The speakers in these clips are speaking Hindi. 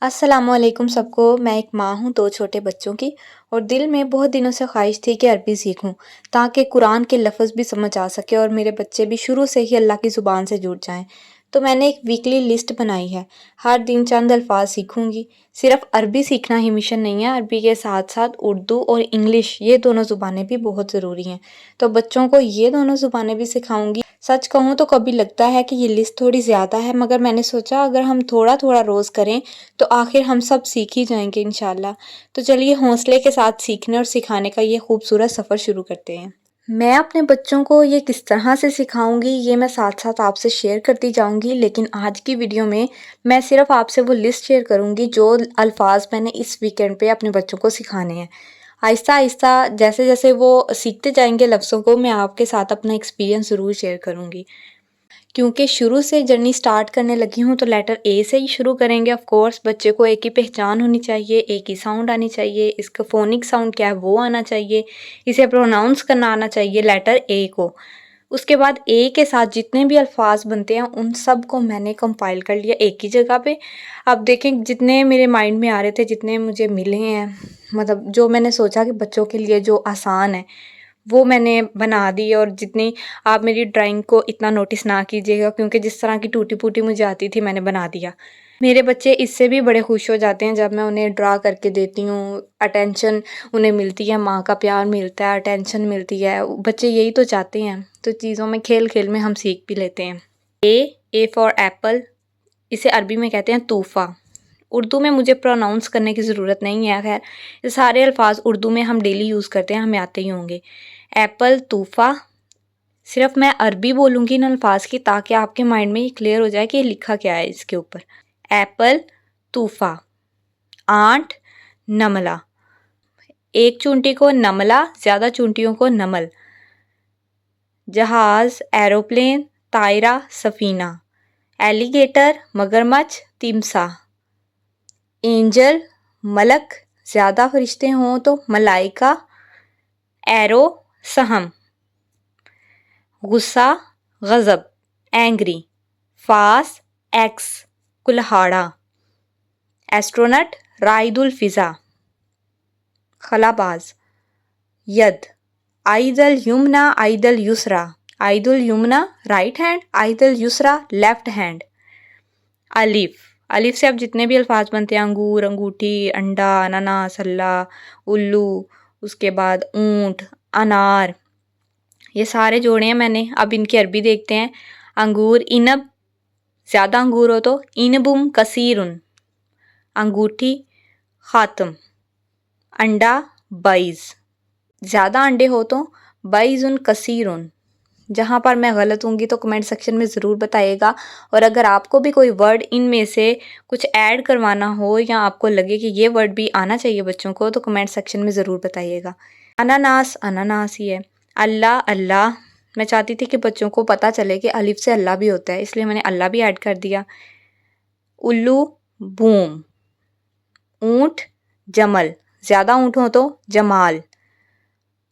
अस्सलामुअलैकुम सबको। मैं एक माँ हूँ 2 छोटे बच्चों की और दिल में बहुत दिनों से ख्वाहिश थी कि अरबी सीखूँ ताकि कुरान के लफ़्ज़ भी समझ आ सके और मेरे बच्चे भी शुरू से ही अल्लाह की ज़ुबान से जुड़ जाएँ। तो मैंने एक वीकली लिस्ट बनाई है। हर दिन चंद अल्फ़ाज़ सीखूँगी। सिर्फ़ अरबी सीखना ही मिशन नहीं है, अरबी के साथ-साथ उर्दू और इंग्लिश ये दोनों ज़ुबानें भी बहुत ज़रूरी हैं। तो बच्चों को ये दोनों ज़ुबानें भी सिखाऊँगी। सच कहूँ तो कभी लगता है कि ये लिस्ट थोड़ी ज़्यादा है, मगर मैंने सोचा अगर हम थोड़ा-थोड़ा रोज़ करें तो आखिर हम सब सीख ही जाएंगे इंशाल्लाह। तो चलिए हौसले के साथ सीखने और सिखाने का ये खूबसूरत सफ़र शुरू करते हैं। मैं अपने बच्चों को ये किस तरह से सिखाऊंगी ये मैं साथ साथ आपसे शेयर करती जाऊंगी, लेकिन आज की वीडियो में मैं सिर्फ आपसे वो लिस्ट शेयर करूंगी जो अल्फाज मैंने इस वीकेंड पे अपने बच्चों को सिखाने हैं। आहिस्ता आहिस्ता जैसे जैसे वो सीखते जाएंगे लफ्ज़ों को, मैं आपके साथ अपना एक्सपीरियंस ज़रूर शेयर करूंगी। क्योंकि शुरू से जर्नी स्टार्ट करने लगी हूँ तो लेटर ए से ही शुरू करेंगे। ऑफ कोर्स बच्चे को एक ही पहचान होनी चाहिए, एक ही साउंड आनी चाहिए, इसका फोनिक साउंड क्या है वो आना चाहिए, इसे प्रोनाउंस करना आना चाहिए लेटर ए को। उसके बाद ए के साथ जितने भी अल्फाज बनते हैं उन सब को मैंने कंपाइल कर लिया एक ही जगह पे। अब देखें जितने मेरे माइंड में आ रहे थे, जितने मुझे मिले हैं, मतलब जो मैंने सोचा कि बच्चों के लिए जो आसान है वो मैंने बना दी। और जितनी आप मेरी ड्राइंग को इतना नोटिस ना कीजिएगा क्योंकि जिस तरह की टूटी-फूटी मुझे आती थी मैंने बना दिया। मेरे बच्चे इससे भी बड़े खुश हो जाते हैं जब मैं उन्हें ड्रा करके देती हूँ, अटेंशन उन्हें मिलती है, माँ का प्यार मिलता है, अटेंशन मिलती है। बच्चे यही तो चाहते हैं, तो चीज़ों में खेल-खेल में हम सीख भी लेते हैं। ए फॉर एप्पल, इसे अरबी में कहते हैं तूफ़ा। उर्दू में मुझे प्रोनाउंस करने की ज़रूरत नहीं है, खैर ये सारे अल्फाज उर्दू में हम डेली यूज़ करते हैं, हमें आते ही होंगे। एप्पल तूफ़ा, सिर्फ मैं अरबी बोलूँगी इन अल्फाज की ताकि आपके माइंड में ये क्लियर हो जाए कि ये लिखा क्या है इसके ऊपर। एप्पल तूफ़ा। आंट नमला, एक चूंटी को नमला, ज़्यादा चूंटियों को नमल। जहाज़ एरोप्लेन, तायरा सफ़ीना। एलिगेटर मगरमच्छ, तिमसा। एंजल मलक, ज़्यादा फरिश्ते हों तो मलाइका। एरो सहम। गुस्सा गज़ब, एंग्री। फास एक्स, कुल्हाड़ा। एस्ट्रोनट राइदुल फ़िज़ा। खलाबाज यद, आइदल युमना आइदल युसरा। आइदुल युमना राइट हैंड, आइदल युसरा लेफ्ट हैंड। अलिफ, अलिफ से अब जितने भी अल्फाज बनते हैं अंगूर, अंगूठी, अंडा, अनानास, अल्लाह, उल्लू, उसके बाद ऊंट, अनार, ये सारे जोड़े हैं मैंने। अब इनकी अरबी देखते हैं। अंगूर इनब, ज़्यादा अंगूर हो तो इनबुम कसीरुन। अंगूठी ख़ातम। अंडा बाइज़, ज़्यादा अंडे हो तो बाइज़ुन कसीरुन। जहाँ पर मैं गलत होंगी तो कमेंट सेक्शन में ज़रूर बताइएगा। और अगर आपको भी कोई वर्ड इनमें से कुछ ऐड करवाना हो या आपको लगे कि ये वर्ड भी आना चाहिए बच्चों को तो कमेंट सेक्शन में ज़रूर बताइएगा। अनानास अनानास ही है। अल्लाह अल्लाह, मैं चाहती थी कि बच्चों को पता चले कि अलिफ से अल्लाह भी होता है, इसलिए मैंने अल्लाह भी ऐड कर दिया। उल्लू बूम। ऊंट जमल, ज़्यादा ऊंट हो तो जमाल।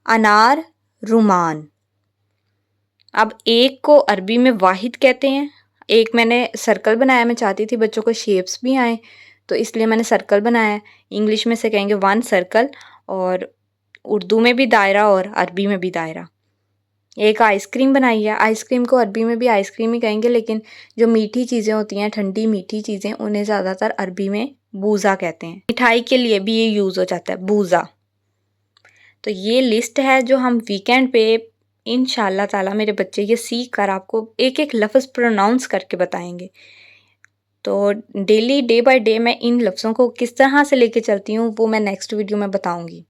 अनार रुमान। अब एक को अरबी में वाहिद कहते हैं। एक मैंने सर्कल बनाया, मैं चाहती थी बच्चों को शेप्स भी आए तो इसलिए मैंने सर्कल बनाया। इंग्लिश में से कहेंगे वन सर्कल, और उर्दू में भी दायरा और अरबी में भी दायरा। एक आइसक्रीम बनाई है। आइसक्रीम को अरबी में भी आइसक्रीम ही कहेंगे, लेकिन जो मीठी चीज़ें होती हैं, ठंडी मीठी चीज़ें, उन्हें ज़्यादातर अरबी में बूज़ा कहते हैं। मिठाई के लिए भी ये यूज़ हो जाता है बूज़ा। तो ये लिस्ट है जो हम वीकेंड पे इंशाल्लाह ताला मेरे बच्चे ये सीख कर आपको एक एक लफ्ज़ प्रोनाउंस करके बताएंगे। तो डेली डे बाय डे मैं इन लफ्ज़ों को किस तरह से लेके चलती हूँ वो मैं नेक्स्ट वीडियो में बताऊँगी।